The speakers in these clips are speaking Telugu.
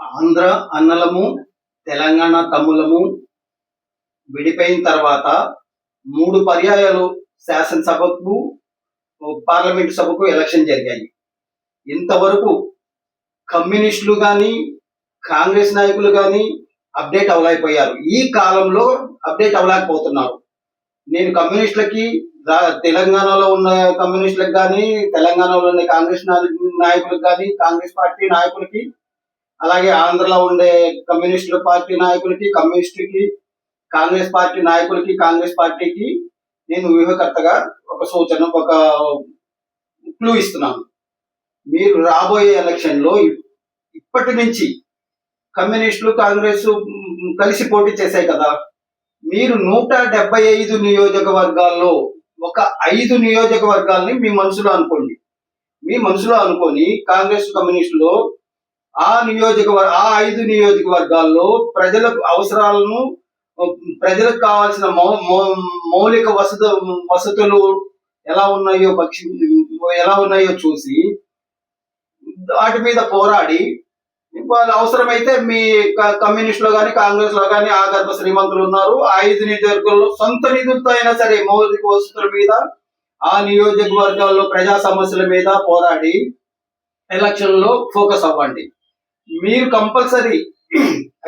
ఆంధ్ర అన్నలము, తెలంగాణ తమ్ములము విడిపోయిన తర్వాత 3 పర్యాయాలు శాసనసభకు, పార్లమెంటు సభకు ఎలక్షన్ జరిగాయి. ఇంతవరకు కమ్యూనిస్టులు కానీ, కాంగ్రెస్ నాయకులు కానీ అప్డేట్ అవ్వలేకపోయారు. ఈ కాలంలో అప్డేట్ అవ్వలేకపోతున్నారు. నేను కమ్యూనిస్టులకి, తెలంగాణలో ఉన్న కమ్యూనిస్టులకు కానీ, తెలంగాణలో ఉన్న కాంగ్రెస్ నాయకులకు కానీ, కాంగ్రెస్ పార్టీ నాయకులకి, అలాగే ఆంధ్రలో ఉండే కమ్యూనిస్టు పార్టీ నాయకులకి, కమ్యూనిస్టుకి, కాంగ్రెస్ పార్టీ నాయకులకి, కాంగ్రెస్ పార్టీకి నేను వ్యూహకర్తగా ఒక సూచన, ఒక క్లూ ఇస్తున్నాను. మీరు రాబోయే ఎలక్షన్లో ఇప్పటి నుంచి కమ్యూనిస్టులు, కాంగ్రెస్ కలిసి పోటీ చేశాయి కదా. మీరు 175 నియోజకవర్గాల్లో ఒక 5 నియోజకవర్గాల్ని మీ మనసులో అనుకోండి. మీ మనసులో అనుకొని కాంగ్రెస్, కమ్యూనిస్టులో ఆ 5 నియోజకవర్గాల్లో ప్రజలకు అవసరాలను, ప్రజలకు కావాల్సిన మౌలిక వసతులు ఎలా ఉన్నాయో చూసి వాటి మీద పోరాడి, వాళ్ళు అవసరమైతే మీ కమ్యూనిస్ట్ లో కానీ, కాంగ్రెస్ లో కానీ ఆగర్భ శ్రీమంతులు ఉన్నారు. 5 నియోజకవర్గాల్లో సొంత నిధులతో అయినా సరే మౌలిక వసతుల మీద, ఆ నియోజకవర్గాల్లో ప్రజా సమస్యల మీద పోరాడి ఎలక్షన్ లో ఫోకస్ అవ్వండి. మీరు కంపల్సరీ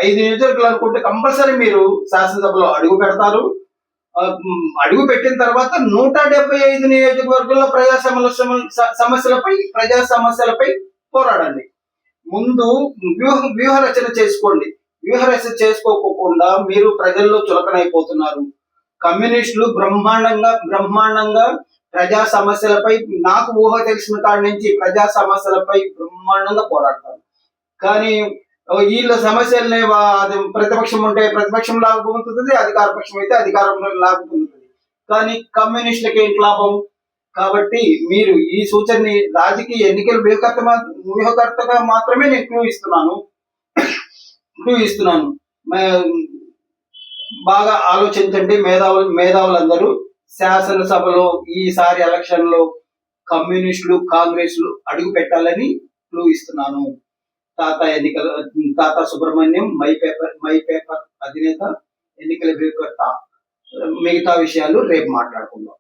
5 నియోజకవర్గాలు అనుకుంటే కంపల్సరీ మీరు శాసనసభలో అడుగు పెడతారు. అడుగు పెట్టిన తర్వాత 175 నియోజకవర్గాల్లో ప్రజా సమస్యలపై పోరాడండి. ముందు వ్యూహ రచన చేసుకోండి. వ్యూహ రచన చేసుకోకుండా మీరు ప్రజల్లో చులకనైపోతున్నారు. కమ్యూనిస్టులు బ్రహ్మాండంగా ప్రజా సమస్యలపై, నాకు ఊహ తెలిసిన కాడి నుంచి ప్రజా సమస్యలపై బ్రహ్మాండంగా పోరాడతారు. కానీ వీళ్ళ సమస్యలనే ప్రతిపక్షం ఉంటే ప్రతిపక్షం లాభం పొందుతుంది, అధికార పక్షం అయితే అధికారంలో లాభం పొందుతుంది. కానీ కమ్యూనిస్టులకి ఏంటి లాభం? కాబట్టి మీరు ఈ సూచనని రాజకీయ ఎన్నికల వ్యూహకర్తగా మాత్రమే నేను క్లూ ఇస్తున్నాను. బాగా ఆలోచించండి మేధావులందరూ. శాసనసభలో ఈసారి ఎలక్షన్ లో కమ్యూనిస్టులు, కాంగ్రెస్లు అడుగు పెట్టాలని క్లూ ఇస్తున్నాను. తాత సుబ్రహ్మణ్యం, మై పేపర్ అధినేత, ఎన్నికల వ్యూహకర్త. మిగతా విషయాలు రేపు మాట్లాడుకుందాం.